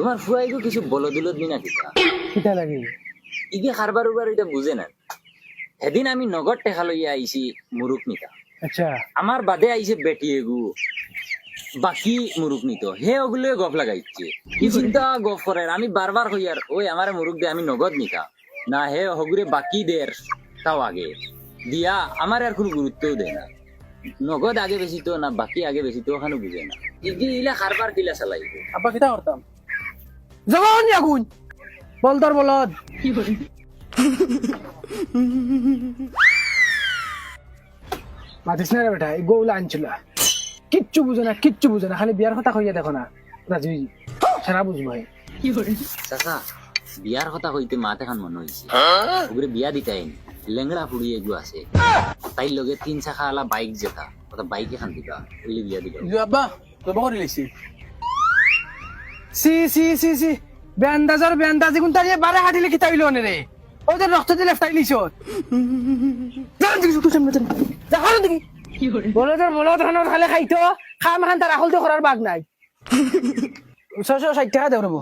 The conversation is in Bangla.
তোমার ফুয়াইগো কিছু বলদুলত নি না কিতা কিতা লাগে ইগে খারবার উবার এটা বুঝে না। সেদিন আমি নগদ টেকা লইয়া আইছি মুরুক নিতা, আচ্ছা আমার বাদে আইছে বেটি এগু বাকি মুরুক নিত, হে ওগুলো গফ লাগাইছে। কি চিন্তা গফ করে, আমি বারবার হইয়ার ওই আমার মুরুক দে, আমি নগদ নিতা না, হে হগুরে বাকি দের তাও আগে দিয়া আমার আর কোনো গুরুত্বও দেয় না। নগদ আগে বেশি তো না বাকি আগে বেশি তো ওখানে বুঝে না। ইগে ইলা খারবার কিলা চালাইবে। আব্বা কিতা করতাম জবান আগুন বলদর বলদ মাতিস না রে বেটা, এই গৌলা আনছিল কিচ্ছু বুঝে না, কিচ্ছু বুঝে না, খালি বিয়ার কথা কইয়া দেখো না রাজু সারা বুঝবো। চাচা বিয়ার কথা হইতে মাতে খান মনে হয়েছে ওগুলো বিয়া দিতাই লেংড়া ফুড়ি এগু আছে, তাই লগে 3 চাকা আলা বাইক যেতা ওটা বাইকে খান দিতা ওইলে বিয়া দিল। আব্বা জবা করে লিখছি সি সি সি সি বেন্দাজর বেন্দাজি কোন তারিয়ে বারে হাঁটিলে কিতা হইল রে, ওদের রক্ত দিলে ফাইল নিছ জান দিকে সুতো সামনে জান দেখো দেখি বলো তো খালে খাইতো খাম খান তার আহল তো করার বাগ নাই 660 টাকা দেব রব।